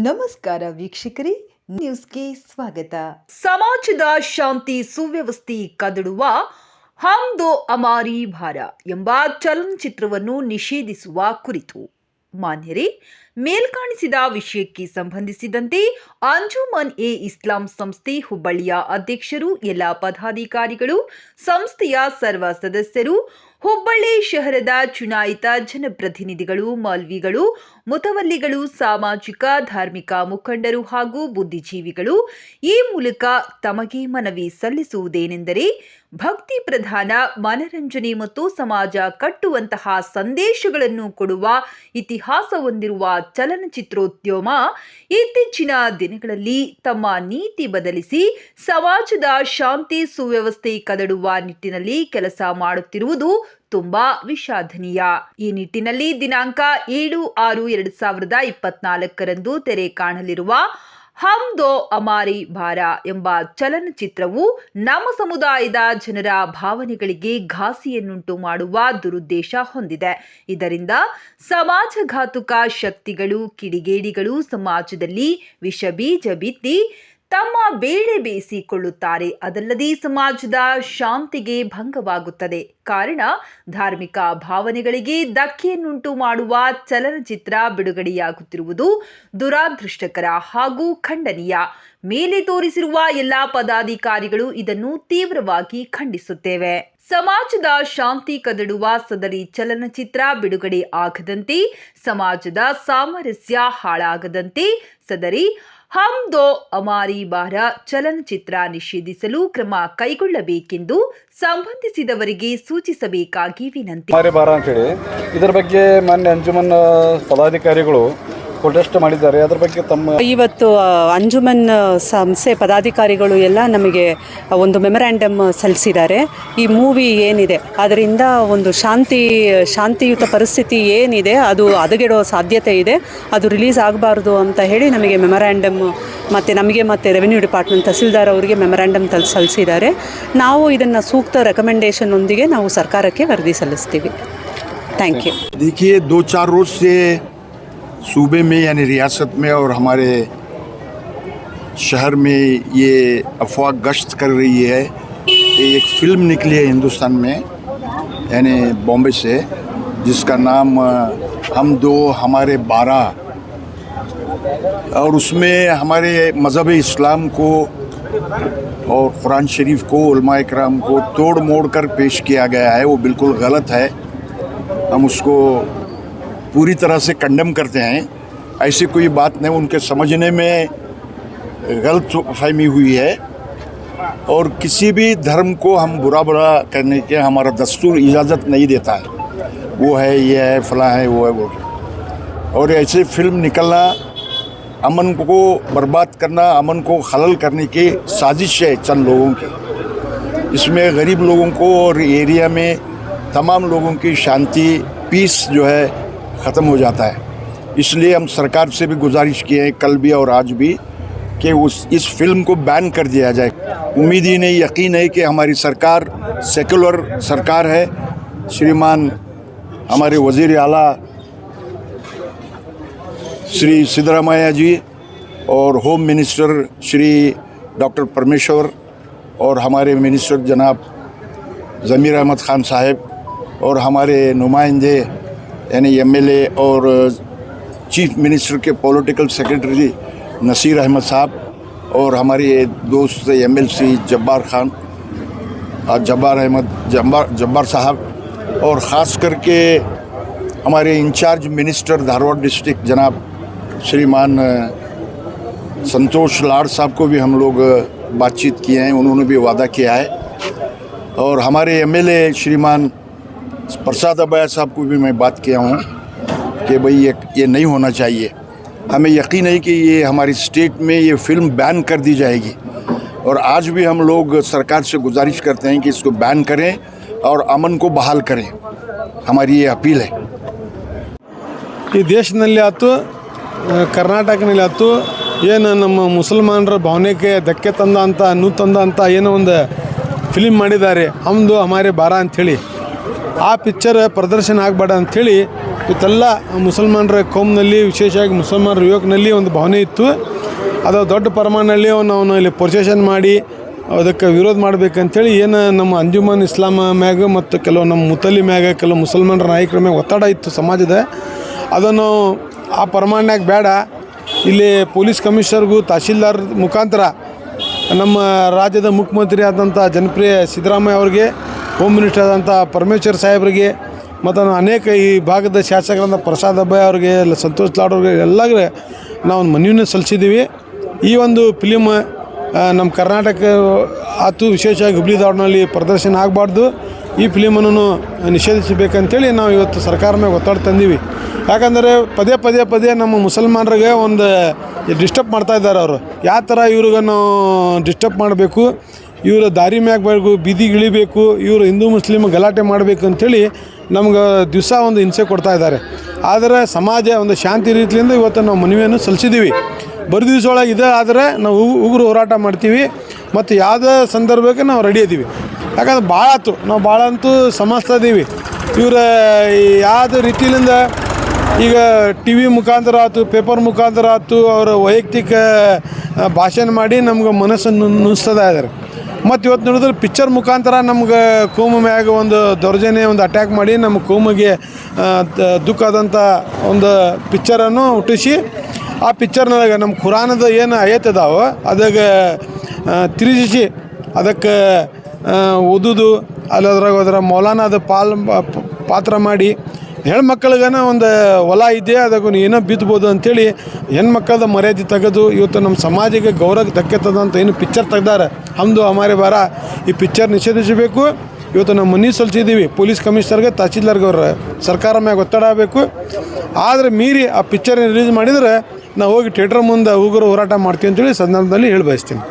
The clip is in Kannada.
ನಮಸ್ಕಾರ ವೀಕ್ಷಕರೇ, ನ್ಯೂಸ್ಗೆ ಸ್ವಾಗತ. ಸಮಾಜದ ಶಾಂತಿ ಸುವ್ಯವಸ್ಥೆ ಕದಡುವ ಹಮ್ ದೋ ಹಮಾರಿ ಭಾರ ಎಂಬ ಚಲನಚಿತ್ರವನ್ನು ನಿಷೇಧಿಸುವ ಕುರಿತು ಮಾನ್ಯರೇ, ಮೇಲ್ಕಾಣಿಸಿದ ವಿಷಯಕ್ಕೆ ಸಂಬಂಧಿಸಿದಂತೆ ಅಂಜುಮನ್ ಎ ಇಸ್ಲಾಂ ಸಂಸ್ಥೆ ಹುಬ್ಬಳ್ಳಿಯ ಅಧ್ಯಕ್ಷರು, ಎಲ್ಲ ಪದಾಧಿಕಾರಿಗಳು, ಸಂಸ್ಥೆಯ ಸರ್ವ ಸದಸ್ಯರು, ಹುಬ್ಬಳ್ಳಿ ಶಹರದ ಚುನಾಯಿತ ಜನಪ್ರತಿನಿಧಿಗಳು, ಮೌಲ್ವಿಗಳು, ಮುತವಲ್ಲಿಗಳು, ಸಾಮಾಜಿಕ ಧಾರ್ಮಿಕ ಮುಖಂಡರು ಹಾಗೂ ಬುದ್ಧಿಜೀವಿಗಳು ಈ ಮೂಲಕ ತಮಗೆ ಮನವಿ ಸಲ್ಲಿಸುವುದೇನೆಂದರೆ, ಭಕ್ತಿ ಪ್ರಧಾನ, ಮನರಂಜನೆ ಮತ್ತು ಸಮಾಜ ಕಟ್ಟುವಂತಹ ಸಂದೇಶಗಳನ್ನು ಕೊಡುವ ಇತಿಹಾಸ ಹೊಂದಿರುವ ಚಲನಚಿತ್ರೋದ್ಯಮ ಇತ್ತೀಚಿನ ದಿನಗಳಲ್ಲಿ ತಮ್ಮ ನೀತಿ ಬದಲಿಸಿ ಸಮಾಜದ ಶಾಂತಿ ಸುವ್ಯವಸ್ಥೆ ಕದಡುವ ನಿಟ್ಟಿನಲ್ಲಿ ಕೆಲಸ ಮಾಡುತ್ತಿರುವುದು ತುಂಬಾ ವಿಷಾದನೀಯ. ಈ ನಿಟ್ಟಿನಲ್ಲಿ ದಿನಾಂಕ 7/6/2024 ತೆರೆ ಕಾಣಲಿರುವ ಹಮ್ ದೋ ಹಮಾರಿ ಭಾರ ಎಂಬ ಚಲನಚಿತ್ರವು ನಮ್ಮ ಸಮುದಾಯದ ಜನರ ಭಾವನೆಗಳಿಗೆ ಘಾಸಿಯನ್ನುಂಟು ಮಾಡುವ ದುರುದ್ದೇಶ ಹೊಂದಿದೆ. ಇದರಿಂದ ಸಮಾಜಘಾತುಕ ಶಕ್ತಿಗಳು, ಕಿಡಿಗೇಡಿಗಳು ಸಮಾಜದಲ್ಲಿ ವಿಷಬೀಜ ಬಿತ್ತಿ ತಮ್ಮ ಬೇಳೆ ಬೇಯಿಸಿಕೊಳ್ಳುತ್ತಾರೆ. ಅದಲ್ಲದೆ ಸಮಾಜದ ಶಾಂತಿಗೆ ಭಂಗವಾಗುತ್ತದೆ. ಕಾರಣ, ಧಾರ್ಮಿಕ ಭಾವನೆಗಳಿಗೆ ಧಕ್ಕೆಯನ್ನುಂಟು ಮಾಡುವ ಚಲನಚಿತ್ರ ಬಿಡುಗಡೆಯಾಗುತ್ತಿರುವುದು ದುರಾದೃಷ್ಟಕರ ಹಾಗೂ ಖಂಡನೀಯ. ಮೇಲೆ ತೋರಿಸಿರುವ ಎಲ್ಲಾ ಪದಾಧಿಕಾರಿಗಳು ಇದನ್ನು ತೀವ್ರವಾಗಿ ಖಂಡಿಸುತ್ತೇವೆ. ಸಮಾಜದ ಶಾಂತಿ ಕದಡುವ ಸದರಿ ಚಲನಚಿತ್ರ ಬಿಡುಗಡೆ ಆಗದಂತೆ, ಸಮಾಜದ ಸಾಮರಸ್ಯ ಹಾಳಾಗದಂತೆ ಸದರಿ ಹಮ್ ದೋ ಹಮಾರಿ ಭಾರ ಚಲನಚಿತ್ರ ನಿಷೇಧಿಸಲು ಕ್ರಮ ಕೈಗೊಳ್ಳಬೇಕೆಂದು ಸಂಬಂಧಿಸಿದವರಿಗೆ ಸೂಚಿಸಬೇಕಾಗಿ ವಿನಂತಿ. ಭಾರ ಅಂತೇಳಿ ಇದರ ಬಗ್ಗೆ ಮಾನ್ಯ ಅಂಜುಮನ್ ಪದಾಧಿಕಾರಿಗಳು ಪ್ರೊಟೆಸ್ಟ್ ಮಾಡಿದ್ದಾರೆ. ಅದರ ಬಗ್ಗೆ ತಮ್ಮ ಇವತ್ತು ಅಂಜುಮನ್ ಸಂಸ್ಥೆ ಪದಾಧಿಕಾರಿಗಳು ಎಲ್ಲ ನಮಗೆ ಒಂದು ಮೆಮೊರ್ಯಾಂಡಮ್ ಸಲ್ಲಿಸಿದ್ದಾರೆ. ಈ ಮೂವಿ ಏನಿದೆ ಅದರಿಂದ ಒಂದು ಶಾಂತಿಯುತ ಪರಿಸ್ಥಿತಿ ಏನಿದೆ ಅದು ಹದಗೆಡೋ ಸಾಧ್ಯತೆ ಇದೆ. ಅದು ರಿಲೀಸ್ ಆಗಬಾರ್ದು ಅಂತ ಹೇಳಿ ನಮಗೆ ಮೆಮೊರ್ಯಾಂಡಮ್ ಮತ್ತು ರೆವಿನ್ಯೂ ಡಿಪಾರ್ಟ್ಮೆಂಟ್ ತಹಸೀಲ್ದಾರ್ ಅವರಿಗೆ ಮೆಮೊರ್ಯಾಂಡಮ್ ಸಲ್ಲಿಸಿದ್ದಾರೆ. ನಾವು ಇದನ್ನು ಸೂಕ್ತ ರೆಕಮೆಂಡೇಶನ್ ಒಂದಿಗೆ ನಾವು ಸರ್ಕಾರಕ್ಕೆ ವರದಿ ಸಲ್ಲಿಸ್ತೀವಿ. Thank you. देखिए 2-4 रोज से सूबे में यानी रियासत में और हमारे शहर में ये अफवाह गश्त कर रही है. एक फ़िल्म निकली है हिंदुस्तान में यानी बॉम्बे से, जिसका नाम हम दो हमारे 12, और उसमें हमारे मज़हब इस्लाम को और कुरान शरीफ को, उलमा इकराम को तोड़ मोड़ कर पेश किया गया है. वो बिल्कुल गलत है. हम उसको पूरी तरह से कंडेम करते हैं. ऐसी कोई बात नहीं. उनके समझने में गलत फहमी हुई है और किसी भी धर्म को हम बुरा करने के हमारा दस्तूर इजाज़त नहीं देता है. वो है, ये है, फलां है, वो है, वो है. और ऐसे फिल्म निकलना अमन को बर्बाद करना, अमन को खलल करने की साजिश है चंद लोगों की. इसमें गरीब लोगों को और एरिया में तमाम लोगों की शांति, पीस जो है ख़त्म हो जाता है. इसलिए हम सरकार से भी गुजारिश किए हैं, कल भी और आज भी, कि इस फिल्म को बैन कर दिया जाए. उम्मीद ही नहीं, यकीन है कि हमारी सरकार सेकुलर सरकार है. श्रीमान हमारे वज़ीर आला श्री सिद्धरामैया जी और होम मिनिस्टर श्री डॉक्टर परमेश्वर और हमारे मिनिस्टर जनाब ज़मीर अहमद ख़ान साहब और हमारे नुमाइंदे यानी एमएलए और चीफ मिनिस्टर के पॉलिटिकल सेक्रेटरी नसीर अहमद साहब और हमारे दोस्त एमएलसी जब्बार साहब और ख़ास करके हमारे इंचार्ज मिनिस्टर धारवाड़ डिस्ट्रिक्ट जनाब श्रीमान संतोष लाड़ साहब को भी हम लोग बातचीत किए हैं. उन्होंने भी वादा किया है. और हमारे एमएलए श्रीमान प्रसाद अबाया साहब को भी मैं बात किया हूँ कि भाई ये नहीं होना चाहिए. हमें यकीन है कि ये हमारी स्टेट में ये फिल्म बैन कर दी जाएगी. और आज भी हम लोग सरकार से गुजारिश करते हैं कि इसको बैन करें और अमन को बहाल करें. हमारी ये अपील है. ಈ ದೇಶದಲ್ಲಿ ಆಯ್ತು, ಕರ್ನಾಟಕನಲ್ಲಿ ಆಯ್ತು, ಏನು ನಮ್ಮ ಮುಸಲ್ಮಾನರ ಭಾವನೆಗೆ ಧಕ್ಕೆ ತಂದ ಅಂತ ಏನೋ ಒಂದು ಫಿಲಿಮ್ ಮಾಡಿದ್ದಾರೆ, ಹಮ್ದು ಹಮಾರೆ ಬಾರ ಅಂಥೇಳಿ. ಆ ಪಿಕ್ಚರ್ ಪ್ರದರ್ಶನ ಆಗಬೇಡ ಅಂಥೇಳಿ ಇವತ್ತೆಲ್ಲ ಮುಸಲ್ಮಾನರ ಕೌಮ್ನಲ್ಲಿ, ವಿಶೇಷವಾಗಿ ಮುಸಲ್ಮಾನರ ಯುವಕನಲ್ಲಿ ಒಂದು ಭಾವನೆ ಇತ್ತು. ಅದು ದೊಡ್ಡ ಪ್ರಮಾಣದಲ್ಲಿ ಅವನು ಇಲ್ಲಿ ಪ್ರೊಸೆಷನ್ ಮಾಡಿ ಅದಕ್ಕೆ ವಿರೋಧ ಮಾಡಬೇಕಂತೇಳಿ ಏನು ನಮ್ಮ ಅಂಜುಮನ್ ಇಸ್ಲಾಂ ಮ್ಯಾಗ ಮತ್ತು ಕೆಲವು ನಮ್ಮ ಮುತಲಿ ಮ್ಯಾಗ ಕೆಲವು ಮುಸಲ್ಮಾನರ ನಾಯಕರ ಮ್ಯಾಗ ಒತ್ತಡ ಇತ್ತು ಸಮಾಜದ. ಅದನ್ನು ಆ ಪ್ರಮಾಣನಾಗ ಬೇಡ, ಇಲ್ಲಿ ಪೊಲೀಸ್ ಕಮಿಷನರ್ಗೂ ತಹಶೀಲ್ದಾರ್ ಮುಖಾಂತರ ನಮ್ಮ ರಾಜ್ಯದ ಮುಖ್ಯಮಂತ್ರಿ ಆದಂಥ ಜನಪ್ರಿಯ ಸಿದ್ದರಾಮಯ್ಯ ಅವ್ರಿಗೆ, ಹೋಮ್ ಮಿನಿಸ್ಟರ್ ಆದಂಥ ಪರಮೇಶ್ವರ್ ಸಾಹೇಬ್ರಿಗೆ ಮತ್ತು ಅನೇಕ ಈ ಭಾಗದ ಶಾಸಕರಾದ ಪ್ರಸಾದ್ ಅಬ್ಬಾಯ್ ಅವ್ರಿಗೆ, ಸಂತೋಷ್ ಲಾಡ್ ಅವ್ರಿಗೆ ಎಲ್ಲರಿಗೆ ನಾವು ಒಂದು ಮನವಿಯನ್ನು ಸಲ್ಲಿಸಿದ್ದೀವಿ. ಈ ಒಂದು ಫಿಲಿಮ್ ನಮ್ಮ ಕರ್ನಾಟಕ ಆತು ವಿಶೇಷವಾಗಿ ಹುಬ್ಳಿ ಧಾರವಾಡನಲ್ಲಿ ಪ್ರದರ್ಶನ ಆಗಬಾರ್ದು, ಈ ಫಿಲಿಮನ್ನು ನಿಷೇಧಿಸಬೇಕಂತೇಳಿ ನಾವು ಇವತ್ತು ಸರ್ಕಾರ ಮೇಲೆ ಒತ್ತಡ ತಂದೀವಿ. ಯಾಕಂದರೆ ಪದೇ ನಮ್ಮ ಮುಸಲ್ಮಾನರಿಗೆ ಒಂದು ಡಿಸ್ಟರ್ಬ್ ಮಾಡ್ತಾಯಿದ್ದಾರೆ. ಅವರು ಯಾವ ಥರ ಇವ್ರಿಗೆ ನಾವು ಡಿಸ್ಟರ್ಬ್ ಮಾಡಬೇಕು, ಇವರು ದಾರಿ ಮ್ಯಾಗ ಬರಬೇಕು, ಬೀದಿಗೆ ಇಳಿಬೇಕು, ಇವರು ಹಿಂದೂ ಮುಸ್ಲಿಮ್ ಗಲಾಟೆ ಮಾಡಬೇಕು ಅಂಥೇಳಿ ನಮ್ಗೆ ದಿವಸ ಒಂದು ಹಿಂಸೆ ಕೊಡ್ತಾಯಿದ್ದಾರೆ. ಆದರೆ ಸಮಾಜ ಒಂದು ಶಾಂತಿ ರೀತಿಯಿಂದ ಇವತ್ತು ನಾವು ಮನವಿಯನ್ನು ಸಲ್ಲಿಸಿದ್ದೀವಿ. ಬರೋ ದಿವಸ ಒಳಗೆ ಇದೆ ಆದರೆ ನಾವು ಉಗ್ರ ಹೋರಾಟ ಮಾಡ್ತೀವಿ ಮತ್ತು ಯಾವುದೇ ಸಂದರ್ಭಕ್ಕೆ ನಾವು ರೆಡಿ ಇದ್ದೀವಿ. ಯಾಕಂದ್ರೆ ಭಾಳ ಆಯ್ತು, ನಾವು ಭಾಳ ಅಂತೂ ಸಮಸ್ತಾ ಇದ್ದೀವಿ. ಇವರ ಯಾವುದೇ ರೀತಿಯಿಂದ ಈಗ ಟಿ ವಿ ಮುಖಾಂತರ ಆಯ್ತು, ಪೇಪರ್ ಮುಖಾಂತರ ಆಯ್ತು, ಅವರ ವೈಯಕ್ತಿಕ ಭಾಷಣ ಮಾಡಿ ನಮ್ಗೆ ಮನಸ್ಸನ್ನು ನುಸ್ತಾ ಇದ್ದಾರೆ. ಮತ್ತು ಇವತ್ತು ನೋಡಿದ್ರೆ ಪಿಕ್ಚರ್ ಮುಖಾಂತರ ನಮ್ಗೆ ಕೋಮು ಮ್ಯಾಗ ಒಂದು ದೌರ್ಜನ್ಯ ಒಂದು ಅಟ್ಯಾಕ್ ಮಾಡಿ ನಮ್ಮ ಕೋಮಿಗೆ ದುಃಖ ಆದಂಥ ಒಂದು ಪಿಕ್ಚರನ್ನು ಹುಟ್ಟಿಸಿ ಆ ಪಿಕ್ಚರ್ನಾಗ ನಮ್ಮ ಖುರಾನದ ಏನು ಆಯತ್ ಅದಾವ ಅದಾಗ ತಿರುಗಿಸಿ ಅದಕ್ಕೆ ಓದೋದು ಅಲ್ಲಿ ಅದರ ಮೌಲಾನಾದ ಪಾತ್ರ ಮಾಡಿ ಹೆಣ್ಮಕ್ಳಿಗನ ಒಂದು ಹೊಲ ಇದೆ ಅದಕ್ಕೂ ಏನೋ ಬಿತ್ಬೋದು ಅಂಥೇಳಿ ಹೆಣ್ಮಕ್ಳದ ಮರ್ಯಾದೆ ತೆಗೆದು ಇವತ್ತು ನಮ್ಮ ಸಮಾಜಕ್ಕೆ ಗೌರವ ಧಕ್ಕೆತದಂತ ಏನು ಪಿಕ್ಚರ್ ತೆಗ್ದಾರೆ ಹಮ್ದು ಹಮಾರೆ ಬಾರ, ಈ ಪಿಕ್ಚರ್ ನಿಷೇಧಿಸಬೇಕು. ಇವತ್ತು ನಾವು ಮನವಿ ಸಲ್ಲಿಸಿದ್ದೀವಿ ಪೊಲೀಸ್ ಕಮಿಷನರ್ಗೆ, ತಹಶೀಲ್ದಾರ್ಗೆ, ಅವ್ರ ಸರ್ಕಾರ ಮ್ಯಾಗ ಒತ್ತಡ ಆಗಬೇಕು. ಆದರೆ ಮೀರಿ ಆ ಪಿಕ್ಚರ್ ರಿಲೀಸ್ ಮಾಡಿದರೆ ನಾವು ಹೋಗಿ ಥಿಯೇಟ್ರ್ ಮುಂದೆ ಉಗ್ರ ಹೋರಾಟ ಮಾಡ್ತೀವಿ ಅಂತೇಳಿ ಸಂದರ್ಭದಲ್ಲಿ ಹೇಳಿ ಬಯಸ್ತೀನಿ.